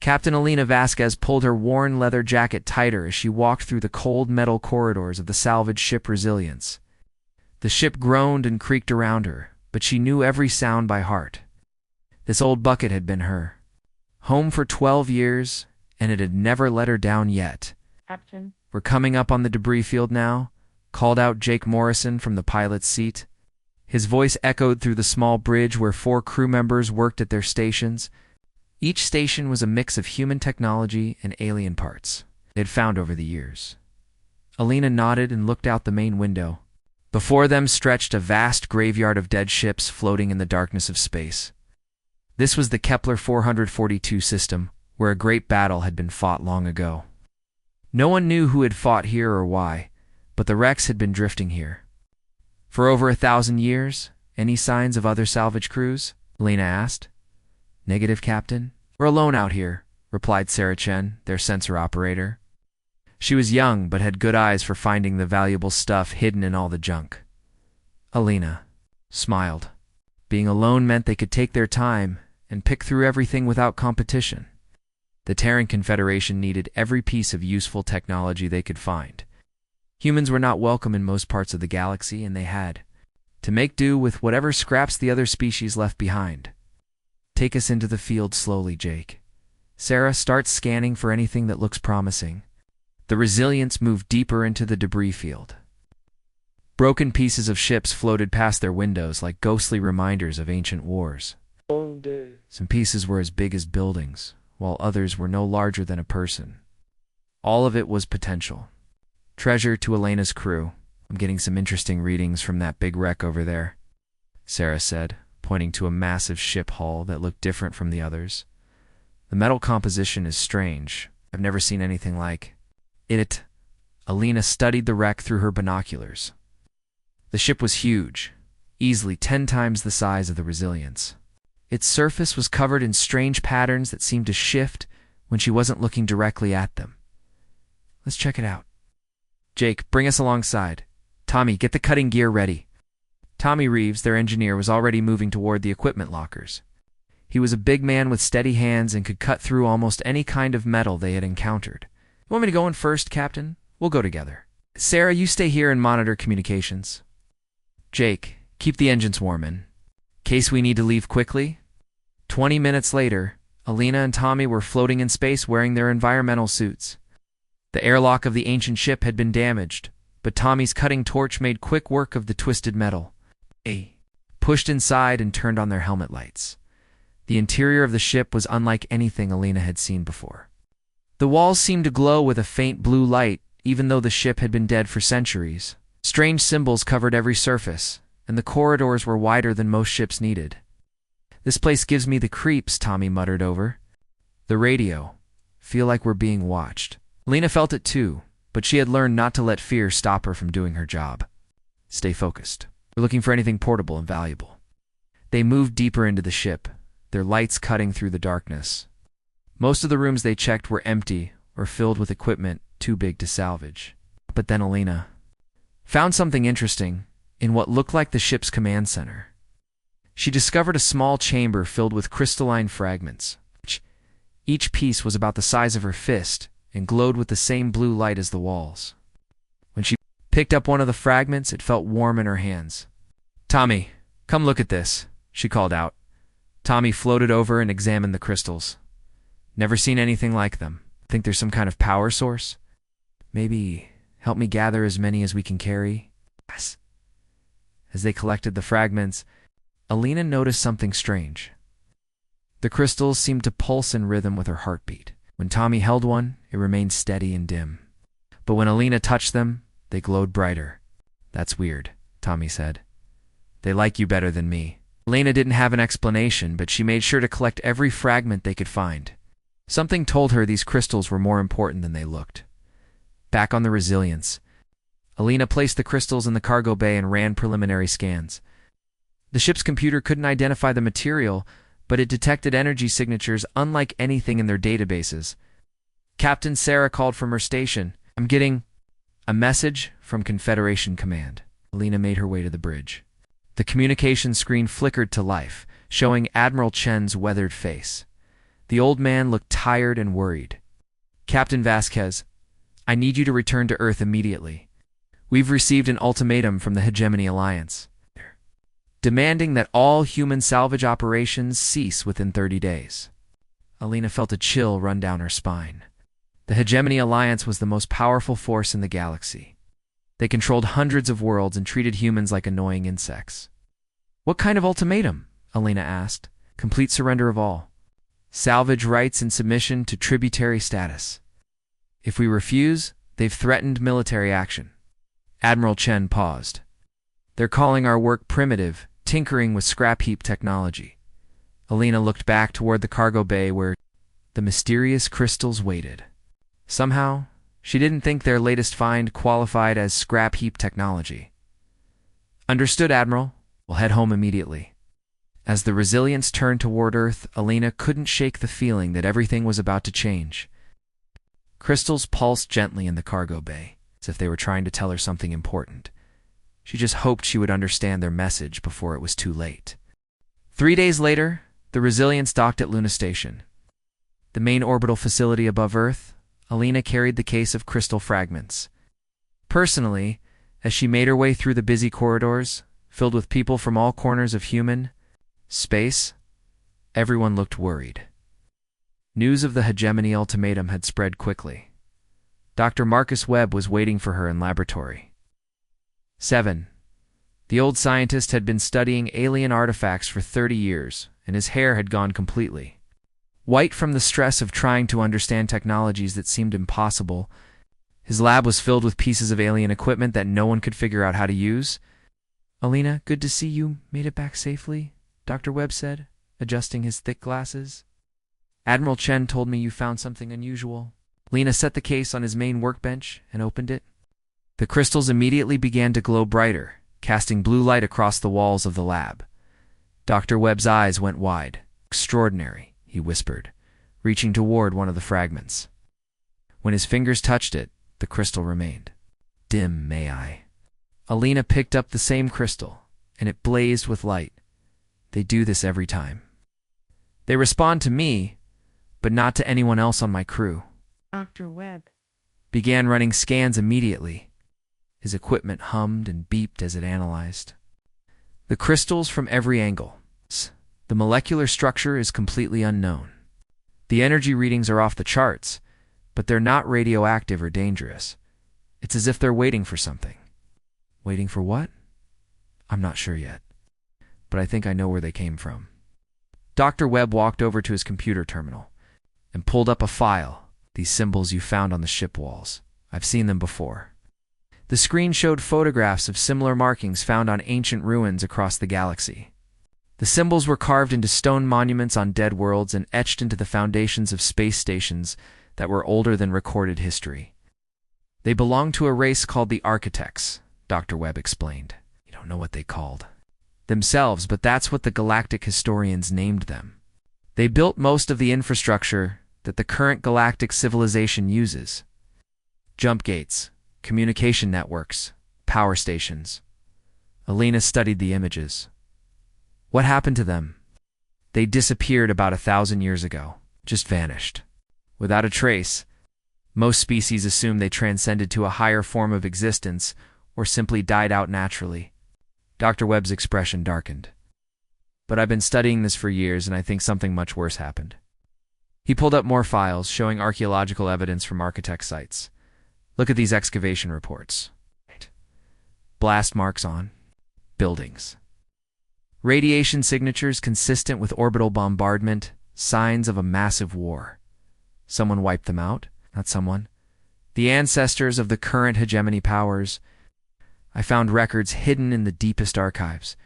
Captain Alina Vasquez pulled her worn leather jacket tighter as she walked through the cold metal corridors of the salvage ship Resilience. The ship groaned and creaked around her, but she knew every sound by heart. This old bucket had been her home for 12 years, and it had never let her down yet. Captain. "We're coming up on the debris field now," called out Jake Morrison from the pilot's seat. His voice echoed through the small bridge where 4 crew members worked at their stations. Each station was a mix of human technology and alien parts they had found over the years. Alina nodded and looked out the main window. Before them stretched a vast graveyard of dead ships floating in the darkness of space. This was the Kepler 442 system, where a great battle had been fought long ago. No one knew who had fought here or why, but the wrecks had been drifting here for over 1,000 years. "Any signs of other salvage crews?" Alina asked. "Negative, Captain. We're alone out here," replied Sarah Chen, their sensor operator. She was young but had good eyes for finding the valuable stuff hidden in all the junk. Alina smiled. Being alone meant they could take their time and pick through everything without competition. The Terran Confederation needed every piece of useful technology they could find. Humans were not welcome in most parts of the galaxy, and they had to make do with whatever scraps the other species left behind. "Take us into the field slowly, Jake. Sarah, start scanning for anything that looks promising." The Resilience moved deeper into the debris field. Broken pieces of ships floated past their windows like ghostly reminders of ancient wars. Some pieces were as big as buildings, while others were no larger than a person. All of it was potential. Treasure to Elena's crew. "I'm getting some interesting readings from that big wreck over there," Sarah said, pointing to a massive ship hull that looked different from the others. "The metal composition is strange. I've never seen anything like it." Alina studied the wreck through her binoculars. The ship was huge, easily 10 times the size of the Resilience. Its surface was covered in strange patterns that seemed to shift when she wasn't looking directly at them. "Let's check it out. Jake, bring us alongside. Tommy, get the cutting gear ready." Tommy Reeves, their engineer, was already moving toward the equipment lockers. He was a big man with steady hands and could cut through almost any kind of metal they had encountered. "You want me to go in first, Captain? We'll go together. Sarah, you stay here and monitor communications. Jake, keep the engines warm in case we need to leave quickly." 20 minutes later, Alina and Tommy were floating in space wearing their environmental suits. The airlock of the ancient ship had been damaged, but Tommy's cutting torch made quick work of the twisted metal. They pushed inside and turned on their helmet lights. The interior of the ship was unlike anything Alina had seen before. The walls seemed to glow with a faint blue light, even though the ship had been dead for centuries. Strange symbols covered every surface, and the corridors were wider than most ships needed. "This place gives me the creeps," Tommy muttered over the radio. "Feel like we're being watched." Alina felt it too, but she had learned not to let fear stop her from doing her job. "Stay focused. We're looking for anything portable and valuable." They moved deeper into the ship, their lights cutting through the darkness. Most of the rooms they checked were empty or filled with equipment too big to salvage. But then Alina found something interesting in what looked like the ship's command center. She discovered a small chamber filled with crystalline fragments. Each piece was about the size of her fist and glowed with the same blue light as the walls. When she picked up one of the fragments, it felt warm in her hands. "Tommy, come look at this," she called out. Tommy floated over and examined the crystals. "Never seen anything like them. Think there's some kind of power source? Maybe help me gather as many as we can carry?" "Yes." As they collected the fragments, Alina noticed something strange. The crystals seemed to pulse in rhythm with her heartbeat. When Tommy held one, it remained steady and dim. But when Alina touched them, they glowed brighter. "That's weird," Tommy said. "They like you better than me." Alina didn't have an explanation, but she made sure to collect every fragment they could find. Something told her these crystals were more important than they looked. Back on the Resilience, Alina placed the crystals in the cargo bay and ran preliminary scans. The ship's computer couldn't identify the material, but it detected energy signatures unlike anything in their databases. Captain Sarah called from her station. "I'm getting a message from Confederation Command." Alina made her way to the bridge. The communication screen flickered to life, showing Admiral Chen's weathered face. The old man looked tired and worried. Captain Vasquez, I need you to return to Earth immediately. We've received an ultimatum from the Hegemony Alliance, demanding that all human salvage operations cease within 30 days. Alina felt a chill run down her spine. The Hegemony Alliance was the most powerful force in the galaxy. They controlled hundreds of worlds and treated humans like annoying insects. What kind of ultimatum? Alina asked. Complete surrender of all. Salvage rights and submission to tributary status. If we refuse, they've threatened military action. Admiral Chen paused. They're calling our work primitive, tinkering with scrap heap technology. Alina looked back toward the cargo bay where the mysterious crystals waited. Somehow, she didn't think their latest find qualified as scrap heap technology. Understood, Admiral. We'll head home immediately. As the Resilience turned toward Earth, Alina couldn't shake the feeling that everything was about to change. Crystals pulsed gently in the cargo bay, as if they were trying to tell her something important. She just hoped she would understand their message before it was too late. 3 days later, the Resilience docked at Luna Station. The main orbital facility above Earth, Alina carried the case of crystal fragments. Personally, as she made her way through the busy corridors, filled with people from all corners of human space, everyone looked worried. News of the Hegemony ultimatum had spread quickly. Dr. Marcus Webb was waiting for her in laboratory. 7. The old scientist had been studying alien artifacts for 30 years, and his hair had gone completely white from the stress of trying to understand technologies that seemed impossible. His lab was filled with pieces of alien equipment that no one could figure out how to use. Alina, good to see you made it back safely, Dr. Webb said, adjusting his thick glasses. Admiral Chen told me you found something unusual. Lena set the case on his main workbench and opened it. The crystals immediately began to glow brighter, casting blue light across the walls of the lab. Dr. Webb's eyes went wide. Extraordinary, he whispered, reaching toward one of the fragments. When his fingers touched it, the crystal remained. Dim, may I? Alina picked up the same crystal, and it blazed with light. They do this every time. They respond to me, but not to anyone else on my crew. Dr. Webb began running scans immediately. His equipment hummed and beeped as it analyzed the crystals from every angle. The molecular structure is completely unknown. The energy readings are off the charts, but they're not radioactive or dangerous. It's as if they're waiting for something. Waiting for what? I'm not sure yet, but I think I know where they came from. Dr. Webb walked over to his computer terminal and pulled up a file, these symbols you found on the ship walls. I've seen them before. The screen showed photographs of similar markings found on ancient ruins across the galaxy. The symbols were carved into stone monuments on dead worlds and etched into the foundations of space stations that were older than recorded history. They belonged to a race called the Architects, Dr. Webb explained. You don't know what they called themselves, but that's what the galactic historians named them. They built most of the infrastructure that the current galactic civilization uses. Jump gates, communication networks, power stations. Alina studied the images. What happened to them? They disappeared about 1,000 years ago, just vanished. Without a trace. Most species assume they transcended to a higher form of existence or simply died out naturally. Dr. Webb's expression darkened. But I've been studying this for years, and I think something much worse happened. He pulled up more files showing archaeological evidence from architect sites. Look at these excavation reports. Blast marks on buildings. Radiation signatures consistent with orbital bombardment, signs of a massive war. Someone wiped them out, not someone. The ancestors of the current hegemony powers. I found records hidden in the deepest archives.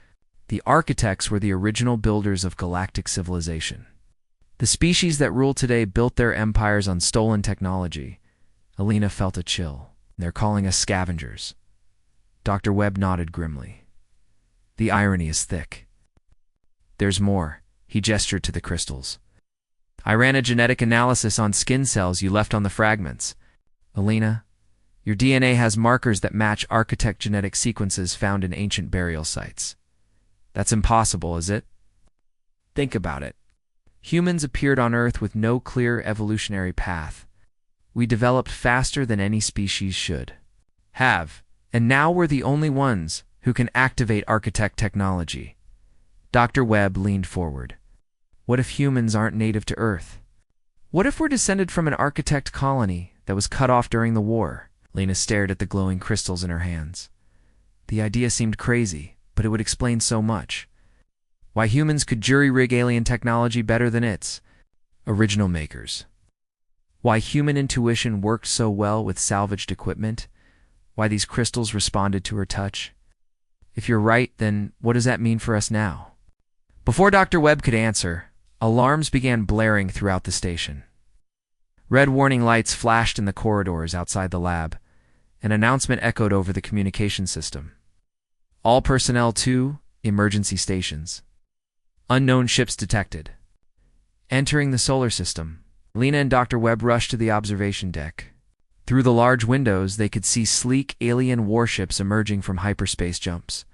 The architects were the original builders of galactic civilization. The species that rule today built their empires on stolen technology. Alina felt a chill. They're calling us scavengers. Dr. Webb nodded grimly. The irony is thick. There's more. He gestured to the crystals. I ran a genetic analysis on skin cells you left on the fragments. Alina, your DNA has markers that match architect genetic sequences found in ancient burial sites. That's impossible, is it? Think about it. Humans appeared on Earth with no clear evolutionary path. We developed faster than any species should have, and now we're the only ones who can activate architect technology. Dr. Webb leaned forward. What if humans aren't native to Earth? What if we're descended from an architect colony that was cut off during the war? Lena stared at the glowing crystals in her hands. The idea seemed crazy, but it would explain so much. Why humans could jury-rig alien technology better than its original makers. Why human intuition worked so well with salvaged equipment. Why these crystals responded to her touch. If you're right, then what does that mean for us now? Before Dr. Webb could answer, alarms began blaring throughout the station. Red warning lights flashed in the corridors outside the lab. An announcement echoed over the communication system. All personnel to emergency stations. Unknown ships detected. Entering the solar system, Lena and Dr. Webb rushed to the observation deck. Through the large windows, they could see sleek alien warships emerging from hyperspace jumps.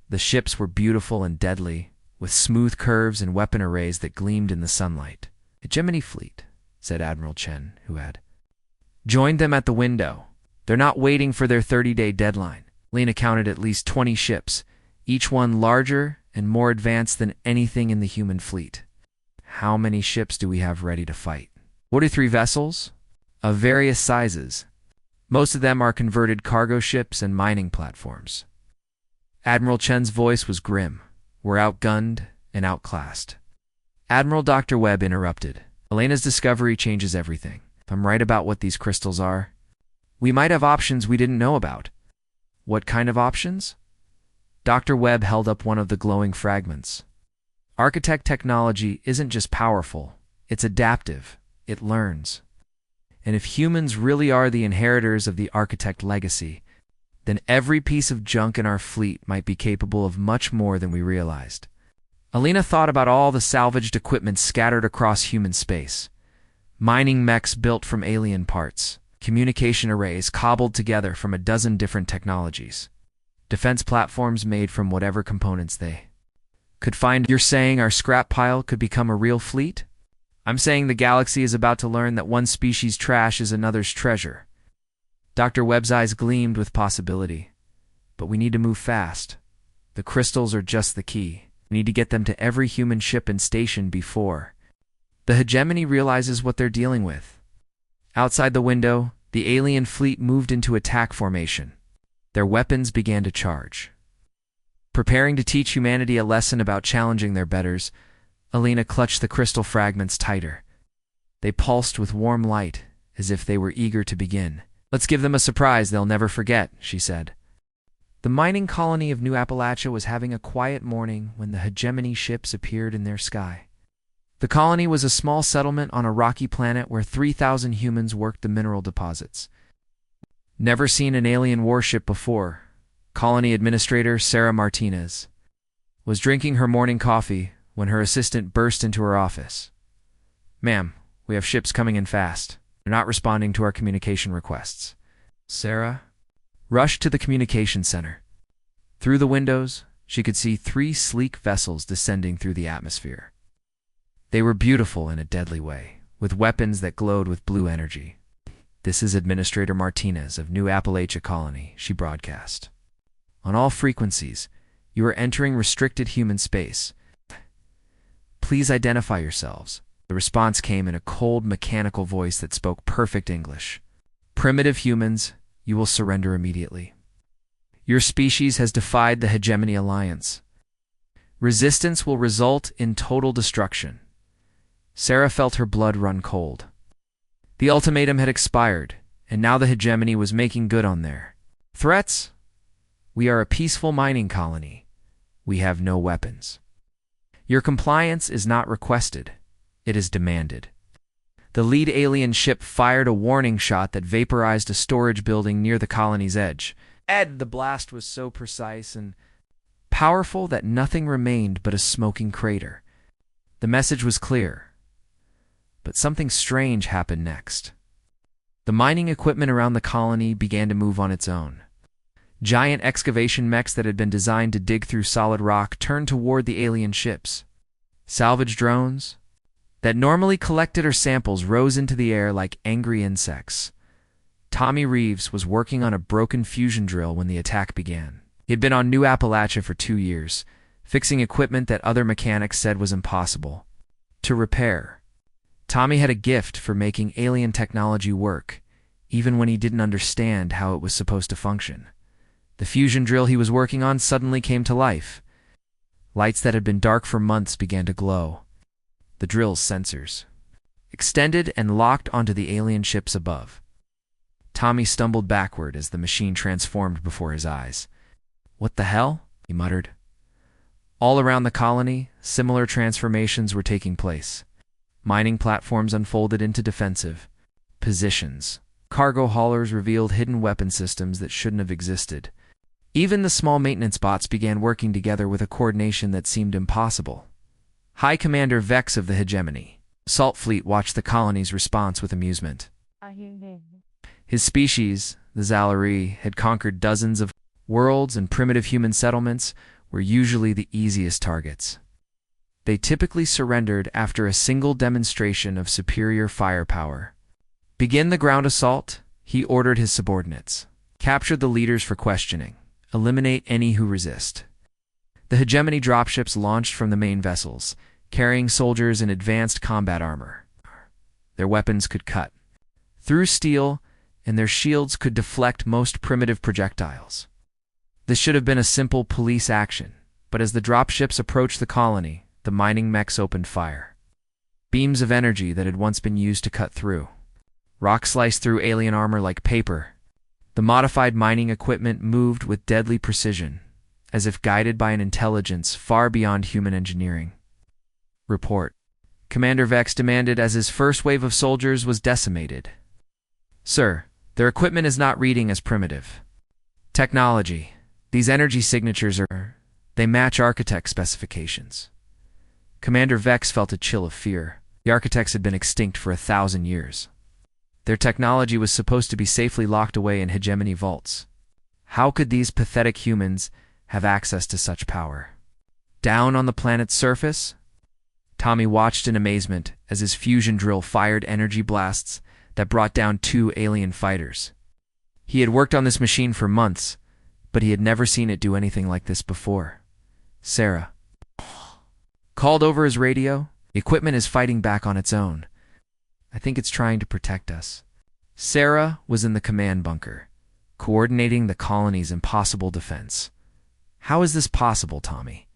The ships were beautiful and deadly, with smooth curves and weapon arrays that gleamed in the sunlight. "A Gemini fleet," said Admiral Chen, who had joined them at the window. "They're not waiting for their 30-day deadline." Lena counted at least 20 ships, each one larger and more advanced than anything in the human fleet. How many ships do we have ready to fight? 43 vessels, of various sizes. Most of them are converted cargo ships and mining platforms. Admiral Chen's voice was grim. "We're outgunned and outclassed." Admiral Dr. Webb interrupted. "Elena's discovery changes everything. If I'm right about what these crystals are, we might have options we didn't know about." "What kind of options?" Dr. Webb held up one of the glowing fragments. "Architect technology isn't just powerful, it's adaptive. It learns. And if humans really are the inheritors of the architect legacy, then every piece of junk in our fleet might be capable of much more than we realized." Alina thought about all the salvaged equipment scattered across human space. Mining mechs built from alien parts, communication arrays cobbled together from a dozen different technologies, defense platforms made from whatever components they could find. "You're saying our scrap pile could become a real fleet?" "I'm saying the galaxy is about to learn that one species' trash is another's treasure." Dr. Webb's eyes gleamed with possibility. "But we need to move fast. The crystals are just the key. We need to get them to every human ship and station before the hegemony realizes what they're dealing with." Outside the window, the alien fleet moved into attack formation. Their weapons began to charge. Preparing to teach humanity a lesson about challenging their betters, Alina clutched the crystal fragments tighter. They pulsed with warm light, as if they were eager to begin. "Let's give them a surprise they'll never forget," she said. The mining colony of New Appalachia was having a quiet morning when the hegemony ships appeared in their sky. The colony was a small settlement on a rocky planet where 3,000 humans worked the mineral deposits. Never seen an alien warship before, colony administrator Sarah Martinez was drinking her morning coffee when her assistant burst into her office. "Ma'am, we have ships coming in fast. They're not responding to our communication requests." Sarah rushed to the communication center. Through the windows, she could see 3 sleek vessels descending through the atmosphere. They were beautiful in a deadly way, with weapons that glowed with blue energy. "This is Administrator Martinez of New Appalachia Colony," she broadcast. "On all frequencies, you are entering restricted human space. Please identify yourselves." The response came in a cold, mechanical voice that spoke perfect English. "Primitive humans, you will surrender immediately. Your species has defied the Hegemony Alliance. Resistance will result in total destruction." Sarah felt her blood run cold. The ultimatum had expired, and now the Hegemony was making good on their threats. "We are a peaceful mining colony. We have no weapons. Your compliance is not requested. It is demanded." The lead alien ship fired a warning shot that vaporized a storage building near the colony's edge. The blast was so precise and powerful that nothing remained but a smoking crater. The message was clear. But something strange happened next. The mining equipment around the colony began to move on its own. Giant excavation mechs that had been designed to dig through solid rock turned toward the alien ships. Salvage drones, that normally collected her samples rose into the air like angry insects. Tommy Reeves was working on a broken fusion drill when the attack began. He had been on New Appalachia for 2 years, fixing equipment that other mechanics said was impossible to repair. Tommy had a gift for making alien technology work, even when he didn't understand how it was supposed to function. The fusion drill he was working on suddenly came to life. Lights that had been dark for months began to glow. The drill's sensors extended and locked onto the alien ships above. Tommy stumbled backward as the machine transformed before his eyes. "What the hell?" he muttered. All around the colony, similar transformations were taking place. Mining platforms unfolded into defensive positions. Cargo haulers revealed hidden weapon systems that shouldn't have existed. Even the small maintenance bots began working together with a coordination that seemed impossible. High Commander Vex of the Hegemony Salt Fleet watched the colony's response with amusement. His species, the Zalari, had conquered dozens of worlds, and primitive human settlements were usually the easiest targets. They typically surrendered after a single demonstration of superior firepower. "Begin the ground assault," he ordered his subordinates. "Capture the leaders for questioning. Eliminate any who resist." The hegemony dropships launched from the main vessels, carrying soldiers in advanced combat armor. Their weapons could cut through steel, and their shields could deflect most primitive projectiles. This should have been a simple police action, but as the dropships approached the colony, the mining mechs opened fire. Beams of energy that had once been used to cut through rock sliced through alien armor like paper. The modified mining equipment moved with deadly precision, as if guided by an intelligence far beyond human engineering. Report. Commander Vex demanded as his first wave of soldiers was decimated. "Sir, their equipment is not reading as primitive technology. These energy signatures they match architect specifications." Commander Vex felt a chill of fear. The architects had been extinct for 1,000 years. Their technology was supposed to be safely locked away in hegemony vaults. How could these pathetic humans have access to such power? Down on the planet's surface, Tommy watched in amazement as his fusion drill fired energy blasts that brought down 2 alien fighters. He had worked on this machine for months, but he had never seen it do anything like this before. Sarah called over his radio. "The equipment is fighting back on its own. I think it's trying to protect us." Sarah was in the command bunker, coordinating the colony's impossible defense. "How is this possible, Tommy?"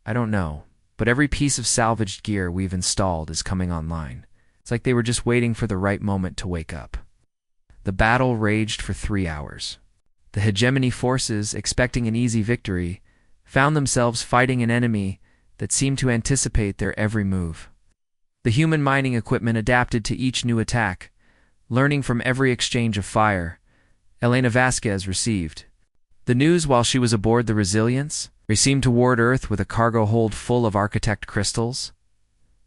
"I don't know, but every piece of salvaged gear we've installed is coming online. It's like they were just waiting for the right moment to wake up." The battle raged for 3 hours. The hegemony forces, expecting an easy victory, found themselves fighting an enemy that seemed to anticipate their every move. The human mining equipment adapted to each new attack, learning from every exchange of fire. Elena Vasquez received the news while she was aboard the Resilience. They seemed toward Earth with a cargo hold full of architect crystals.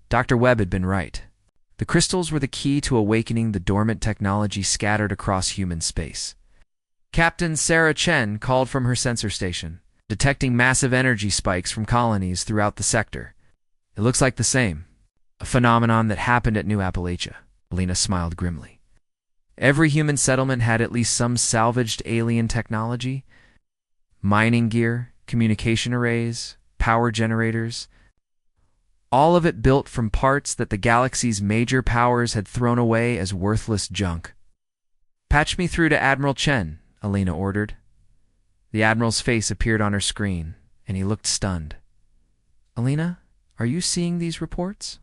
Dr. Webb had been right. The crystals were the key to awakening the dormant technology scattered across human space. Captain Sarah Chen called from her sensor station, detecting massive energy spikes from colonies throughout the sector. "It looks like the same. A phenomenon that happened at New Appalachia." Alina smiled grimly. Every human settlement had at least some salvaged alien technology. Mining gear, communication arrays, power generators. All of it built from parts that the galaxy's major powers had thrown away as worthless junk. "Patch me through to Admiral Chen," Alina ordered. The Admiral's face appeared on her screen, and he looked stunned. "Alina, are you seeing these reports?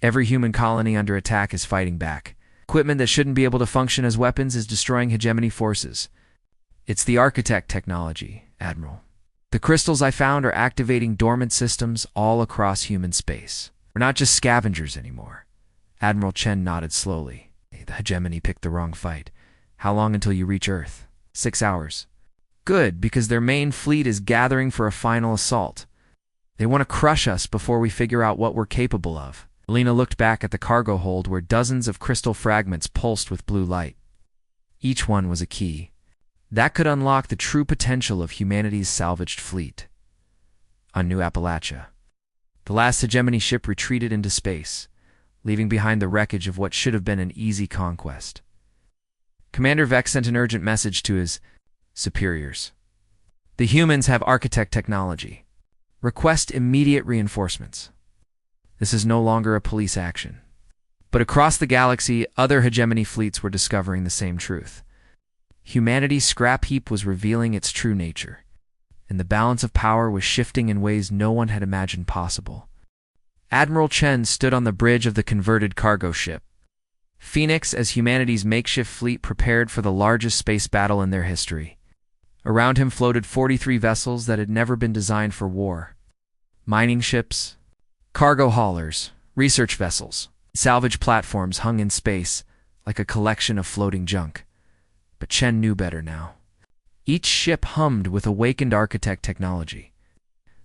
Every human colony under attack is fighting back. Equipment that shouldn't be able to function as weapons is destroying hegemony forces. It's the architect technology, Admiral. The crystals I found are activating dormant systems all across human space. We're not just scavengers anymore." Admiral Chen nodded slowly. "The hegemony picked the wrong fight. How long until you reach Earth?" 6 hours. "Good, because their main fleet is gathering for a final assault. They want to crush us before we figure out what we're capable of." Alina looked back at the cargo hold where dozens of crystal fragments pulsed with blue light. Each one was a key that could unlock the true potential of humanity's salvaged fleet. On New Appalachia, the last hegemony ship retreated into space. leaving behind the wreckage of what should have been an easy conquest. Commander Vex sent an urgent message to his superiors. The humans have architect technology. Request immediate reinforcements. This is no longer a police action. But across the galaxy, other hegemony fleets were discovering the same truth. Humanity's scrap heap was revealing its true nature, and the balance of power was shifting in ways no one had imagined possible. Admiral Chen stood on the bridge of the converted cargo ship, Phoenix, as humanity's makeshift fleet prepared for the largest space battle in their history. Around him floated 43 vessels that had never been designed for war. Mining ships, cargo haulers, research vessels, salvage platforms hung in space like a collection of floating junk. But Chen knew better now. Each ship hummed with awakened architect technology.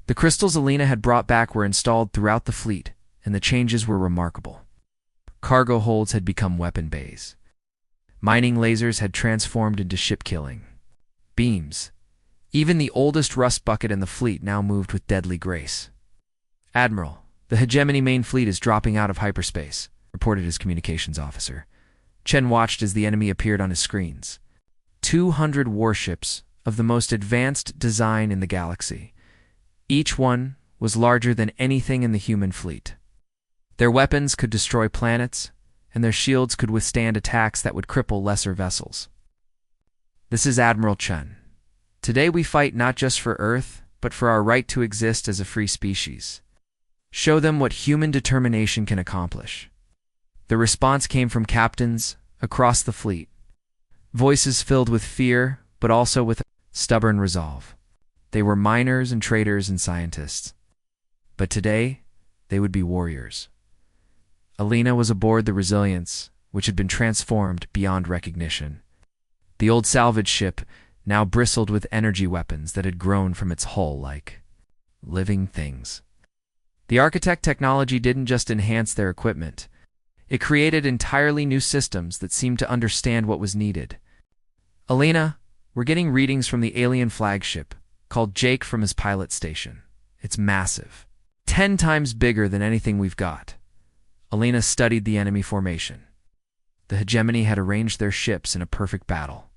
The crystals Alina had brought back were installed throughout the fleet, and the changes were remarkable. Cargo holds had become weapon bays. Mining lasers had transformed into ship-killing beams. Even the oldest rust bucket in the fleet now moved with deadly grace. "Admiral, the hegemony main fleet is dropping out of hyperspace," reported his communications officer. Chen watched as the enemy appeared on his screens. 200 warships of the most advanced design in the galaxy. Each one was larger than anything in the human fleet. Their weapons could destroy planets, and their shields could withstand attacks that would cripple lesser vessels. "This is Admiral Chen. Today we fight not just for Earth, but for our right to exist as a free species. Show them what human determination can accomplish." The response came from captains across the fleet. Voices filled with fear, but also with stubborn resolve. They were miners and traders and scientists. But today, they would be warriors. Alina was aboard the Resilience, which had been transformed beyond recognition. The old salvage ship now bristled with energy weapons that had grown from its hull like living things. The architect technology didn't just enhance their equipment. It created entirely new systems that seemed to understand what was needed. "Alina, we're getting readings from the alien flagship," called Jake from his pilot station. "It's massive. 10 times bigger than anything we've got." Alina studied the enemy formation. The hegemony had arranged their ships in a perfect battle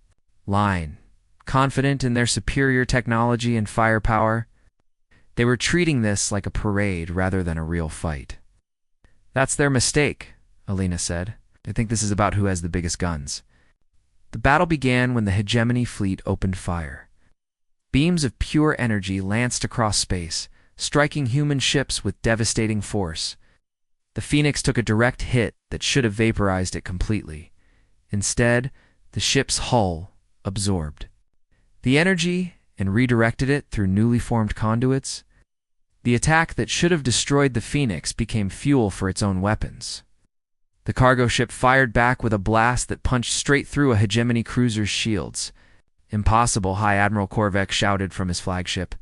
line, confident in their superior technology and firepower. They were treating this like a parade rather than a real fight. "That's their mistake," Alina said. "They think this is about who has the biggest guns." The battle began when the hegemony fleet opened fire. Beams of pure energy lanced across space, striking human ships with devastating force. The Phoenix took a direct hit that should have vaporized it completely. Instead, the ship's hull absorbed the energy and redirected it through newly formed conduits. The attack that should have destroyed the Phoenix became fuel for its own weapons. The cargo ship fired back with a blast that punched straight through a hegemony cruiser's shields. "Impossible," High Admiral Korvek shouted from his flagship.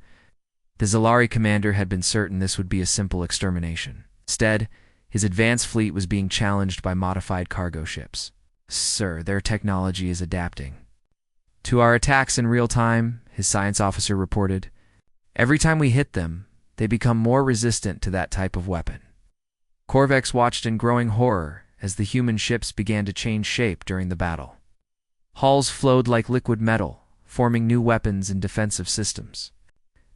The Zalari commander had been certain this would be a simple extermination. Instead, his advanced fleet was being challenged by modified cargo ships. "Sir, their technology is adapting to our attacks in real time," his science officer reported. "Every time we hit them, they become more resistant to that type of weapon." Korvex watched in growing horror as the human ships began to change shape during the battle. Hulls flowed like liquid metal, forming new weapons and defensive systems.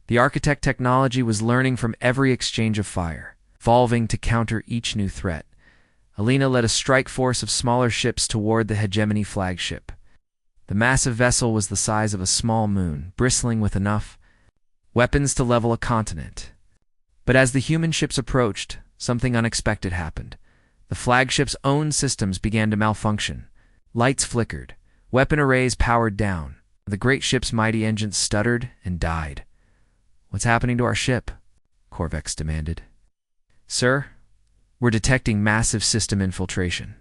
The architect technology was learning from every exchange of fire, evolving to counter each new threat. Alina led a strike force of smaller ships toward the hegemony flagship. The massive vessel was the size of a small moon, bristling with enough weapons to level a continent. But as the human ships approached, something unexpected happened. The flagship's own systems began to malfunction. Lights flickered. Weapon arrays powered down. The great ship's mighty engines stuttered and died. "What's happening to our ship?" Korvex demanded. "Sir, we're detecting massive system infiltration.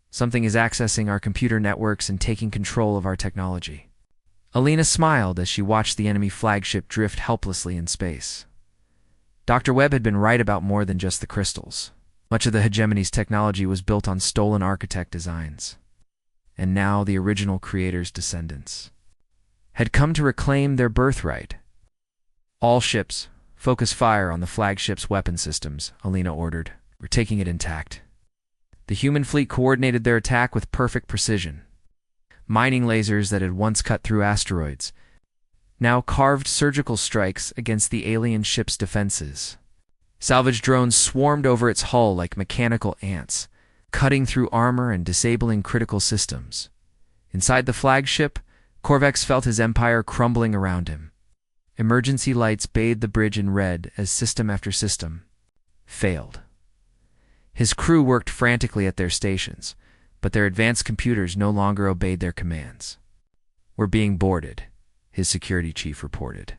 Something is accessing our computer networks and taking control of our technology." Alina smiled as she watched the enemy flagship drift helplessly in space. Dr. Webb had been right about more than just the crystals. Much of the hegemony's technology was built on stolen architect designs. And now the original creator's descendants had come to reclaim their birthright. "All ships, focus fire on the flagship's weapon systems," Alina ordered. "We're taking it intact." The human fleet coordinated their attack with perfect precision. Mining lasers that had once cut through asteroids now carved surgical strikes against the alien ship's defenses. Salvage drones swarmed over its hull like mechanical ants, cutting through armor and disabling critical systems. Inside the flagship, Corvex felt his empire crumbling around him. Emergency lights bathed the bridge in red as system after system failed. His crew worked frantically at their stations, but their advanced computers no longer obeyed their commands. "We're being boarded," his security chief reported.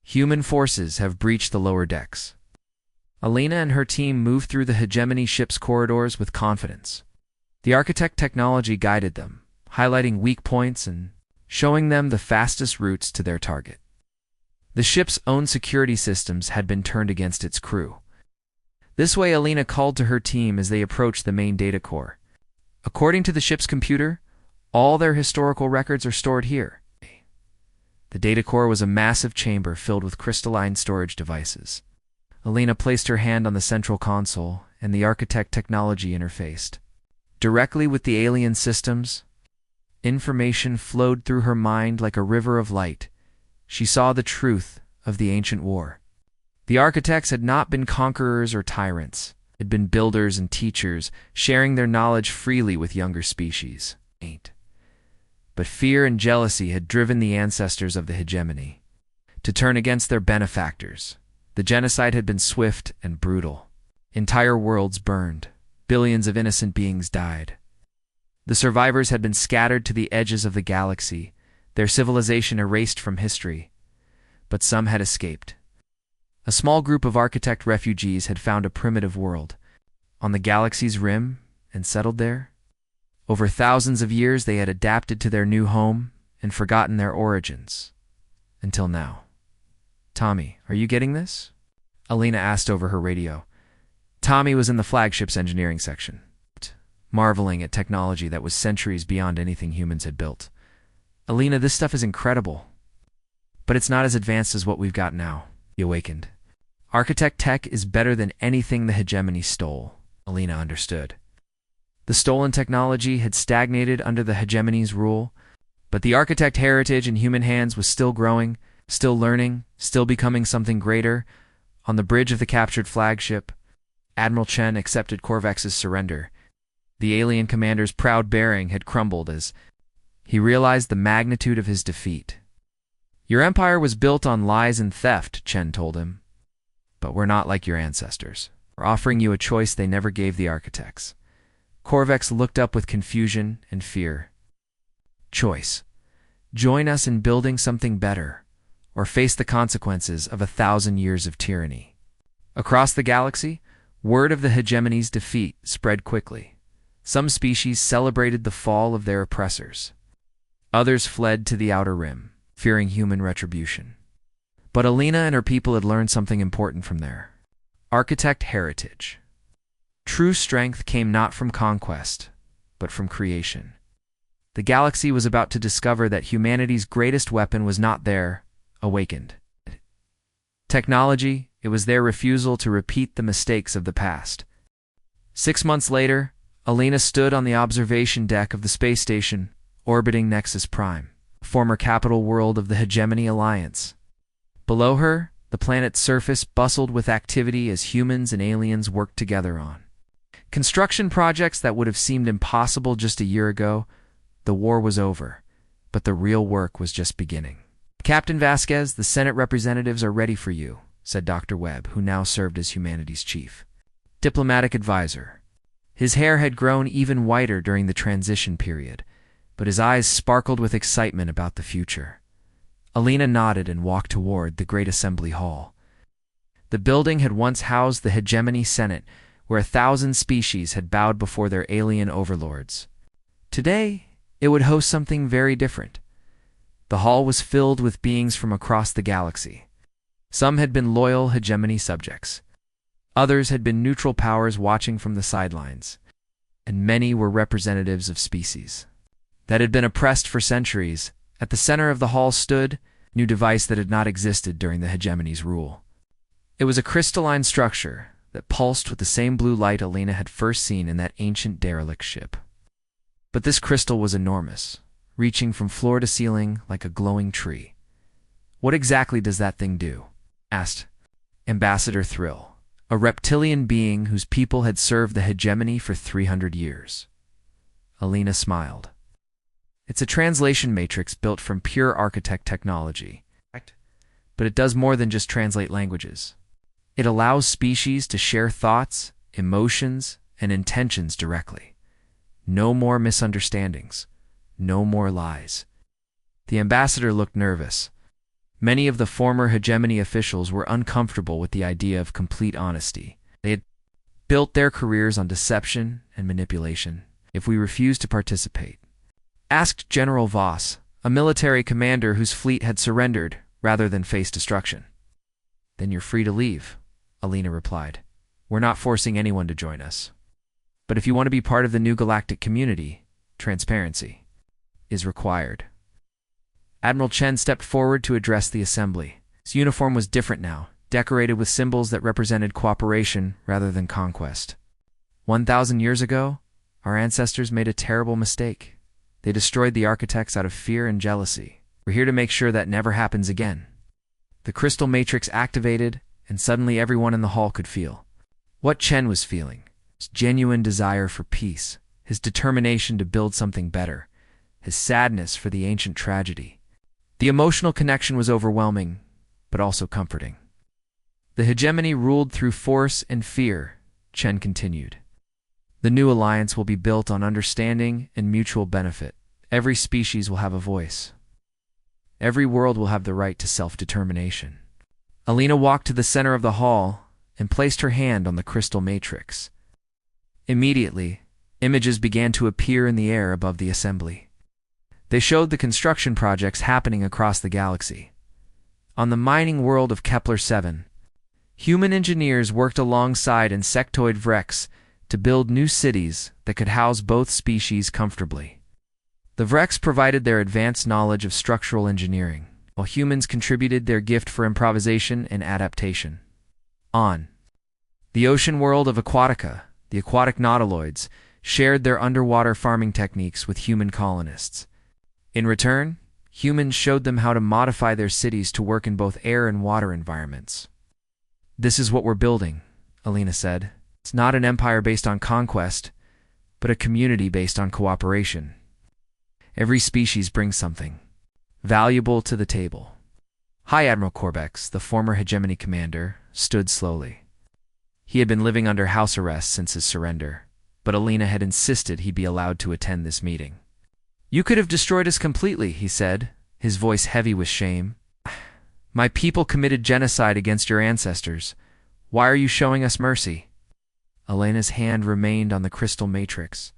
"Human forces have breached the lower decks." Alina and her team moved through the hegemony ship's corridors with confidence. The architect technology guided them, highlighting weak points and showing them the fastest routes to their target. The ship's own security systems had been turned against its crew. This way, Alina called to her team as they approached the main data core. "According to the ship's computer, all their historical records are stored here." The data core was a massive chamber filled with crystalline storage devices. Alina placed her hand on the central console, and the architect technology interfaced. Directly with the alien systems, information flowed through her mind like a river of light. She saw the truth of the ancient war. The architects had not been conquerors or tyrants. They had been builders and teachers, sharing their knowledge freely with younger species. But fear and jealousy had driven the ancestors of the hegemony to turn against their benefactors. The genocide had been swift and brutal. Entire worlds burned. Billions of innocent beings died. The survivors had been scattered to the edges of the galaxy, their civilization erased from history. But some had escaped. A small group of architect refugees had found a primitive world on the galaxy's rim and settled there. Over thousands of years, they had adapted to their new home and forgotten their origins. Until now. "Tommy, are you getting this?" Alina asked over her radio. Tommy was in the flagship's engineering section, marveling at technology that was centuries beyond anything humans had built. "Alina, this stuff is incredible. But it's not as advanced as what we've got now." He awakened. "Architect tech is better than anything the hegemony stole," Alina understood. The stolen technology had stagnated under the hegemony's rule, but the architect heritage in human hands was still growing, still learning, still becoming something greater. On the bridge of the captured flagship, Admiral Chen accepted Corvex's surrender. The alien commander's proud bearing had crumbled as he realized the magnitude of his defeat. "Your empire was built on lies and theft," Chen told him. "But we're not like your ancestors. We're offering you a choice they never gave the architects." Corvex looked up with confusion and fear. "Choice. Join us in building something better, or face the consequences of 1,000 years of tyranny." Across the galaxy, word of the hegemony's defeat spread quickly. Some species celebrated the fall of their oppressors. Others fled to the outer rim, fearing human retribution. But Alina and her people had learned something important from their architect heritage. True strength came not from conquest, but from creation. The galaxy was about to discover that humanity's greatest weapon was not their awakened technology, it was their refusal to repeat the mistakes of the past. 6 months later, Alina stood on the observation deck of the space station orbiting Nexus Prime, former capital world of the Hegemony Alliance. Below her, the planet's surface bustled with activity as humans and aliens worked together on construction projects that would have seemed impossible just a year ago. The war was over, but the real work was just beginning. "Captain Vasquez, the Senate representatives are ready for you," said Dr. Webb, who now served as humanity's chief diplomatic advisor. His hair had grown even whiter during the transition period, but his eyes sparkled with excitement about the future. Alina nodded and walked toward the great assembly hall. The building had once housed the Hegemony Senate, where 1,000 species had bowed before their alien overlords. Today, it would host something very different. The hall was filled with beings from across the galaxy. Some had been loyal Hegemony subjects. Others had been neutral powers watching from the sidelines. And many were representatives of species that had been oppressed for centuries. At the center of the hall stood a new device that had not existed during the Hegemony's rule. It was a crystalline structure that pulsed with the same blue light Alina had first seen in that ancient derelict ship. But this crystal was enormous, reaching from floor to ceiling like a glowing tree. "What exactly does that thing do?" asked Ambassador Thrill, a reptilian being whose people had served the hegemony for 300 years. Alina smiled. "It's a translation matrix built from pure architect technology. But it does more than just translate languages. It allows species to share thoughts, emotions, and intentions directly. No more misunderstandings. No more lies." The ambassador looked nervous. Many of the former hegemony officials were uncomfortable with the idea of complete honesty. They had built their careers on deception and manipulation. "If we refuse to participate?" asked General Voss, a military commander whose fleet had surrendered rather than face destruction. "Then you're free to leave," Alina replied. "We're not forcing anyone to join us. But if you want to be part of the new galactic community, transparency is required." Admiral Chen stepped forward to address the assembly. His uniform was different now, decorated with symbols that represented cooperation rather than conquest. 1,000 years ago, our ancestors made a terrible mistake. They destroyed the architects out of fear and jealousy. We're here to make sure that never happens again. The crystal matrix activated, and suddenly everyone in the hall could feel what Chen was feeling: his genuine desire for peace, his determination to build something better, his sadness for the ancient tragedy. The emotional connection was overwhelming, but also comforting. "The hegemony ruled through force and fear," Chen continued. "The new alliance will be built on understanding and mutual benefit. Every species will have a voice. Every world will have the right to self-determination." Alina walked to the center of the hall and placed her hand on the crystal matrix. Immediately, images began to appear in the air above the assembly. They showed the construction projects happening across the galaxy. On the mining world of Kepler-7, human engineers worked alongside insectoid Vrex to build new cities that could house both species comfortably. The Vrex provided their advanced knowledge of structural engineering, while humans contributed their gift for improvisation and adaptation. On the ocean world of Aquatica, the aquatic nautiloids shared their underwater farming techniques with human colonists. In return, humans showed them how to modify their cities to work in both air and water environments. "This is what we're building," Alina said. "It's not an empire based on conquest, but a community based on cooperation. Every species brings something valuable to the table." High Admiral Corbex, the former hegemony commander, stood slowly. He had been living under house arrest since his surrender, but Alina had insisted he be allowed to attend this meeting. "You could have destroyed us completely," he said, his voice heavy with shame. "My people committed genocide against your ancestors. Why are you showing us mercy?" Alina's hand remained on the crystal matrix,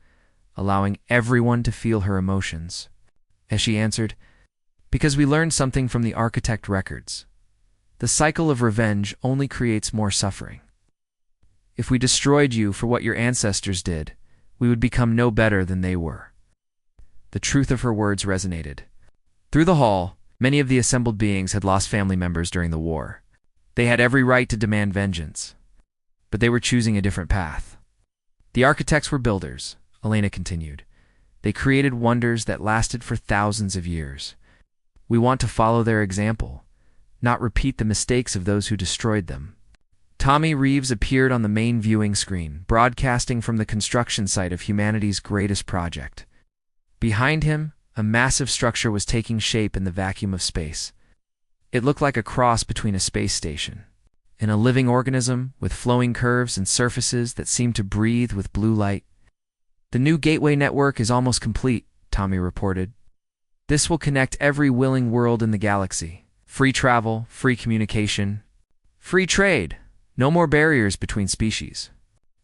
allowing everyone to feel her emotions. As she answered, "Because we learned something from the architect records. The cycle of revenge only creates more suffering. If we destroyed you for what your ancestors did, we would become no better than they were." The truth of her words resonated. Through the hall, many of the assembled beings had lost family members during the war. They had every right to demand vengeance, but they were choosing a different path. "The architects were builders," Alina continued. "They created wonders that lasted for thousands of years. We want to follow their example, not repeat the mistakes of those who destroyed them." Tommy Reeves appeared on the main viewing screen, broadcasting from the construction site of humanity's greatest project. Behind him, a massive structure was taking shape in the vacuum of space. It looked like a cross between a space station and a living organism with flowing curves and surfaces that seemed to breathe with blue light. "The new gateway network is almost complete," Tommy reported. "This will connect every willing world in the galaxy. Free travel, free communication, free trade. No more barriers between species."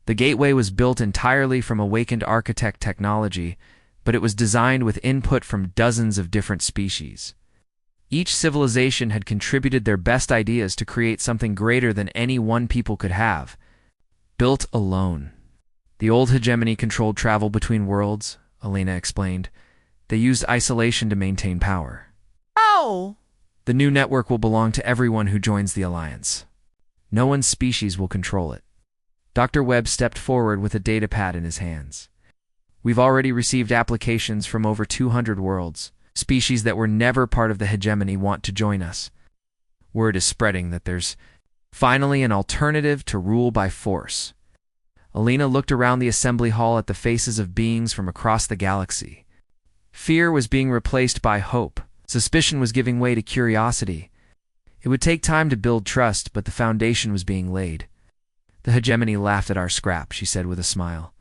The gateway was built entirely from awakened architect technology, but it was designed with input from dozens of different species. Each civilization had contributed their best ideas to create something greater than any one people could have, built alone. "The old hegemony controlled travel between worlds," Alina explained. "They used isolation to maintain power. Oh! The new network will belong to everyone who joins the alliance. No one's species will control it." Dr. Webb stepped forward with a datapad in his hands. We've already received applications from over 200 worlds. Species that were never part of the hegemony want to join us. Word is spreading that there's finally an alternative to rule by force. Alina looked around the assembly hall at the faces of beings from across the galaxy. Fear was being replaced by hope. Suspicion was giving way to curiosity. It would take time to build trust, but the foundation was being laid. The hegemony laughed at our scrap, she said with a smile.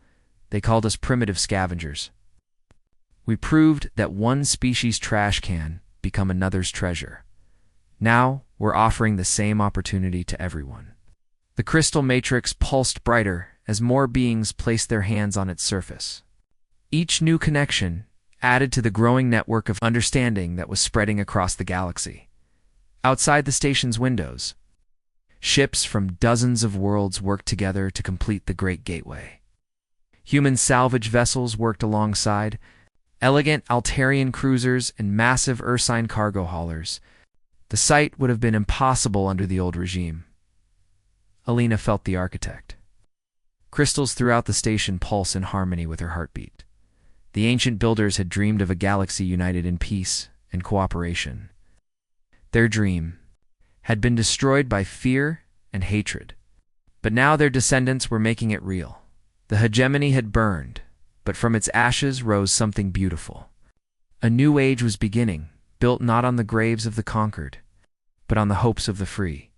They called us primitive scavengers. We proved that one species' trash can become another's treasure. Now we're offering the same opportunity to everyone. The crystal matrix pulsed brighter as more beings placed their hands on its surface. Each new connection added to the growing network of understanding that was spreading across the galaxy. Outside the station's windows, ships from dozens of worlds worked together to complete the Great Gateway. Human salvage vessels worked alongside, elegant Altarian cruisers and massive Ursine cargo haulers. The sight would have been impossible under the old regime. Alina felt the architect. Crystals throughout the station pulse in harmony with her heartbeat. The ancient builders had dreamed of a galaxy united in peace and cooperation. Their dream had been destroyed by fear and hatred, but now their descendants were making it real. The hegemony had burned, but from its ashes rose something beautiful. A new age was beginning, built not on the graves of the conquered, but on the hopes of the free.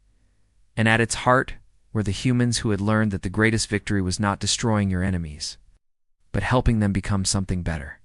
And at its heart were the humans who had learned that the greatest victory was not destroying your enemies, but helping them become something better.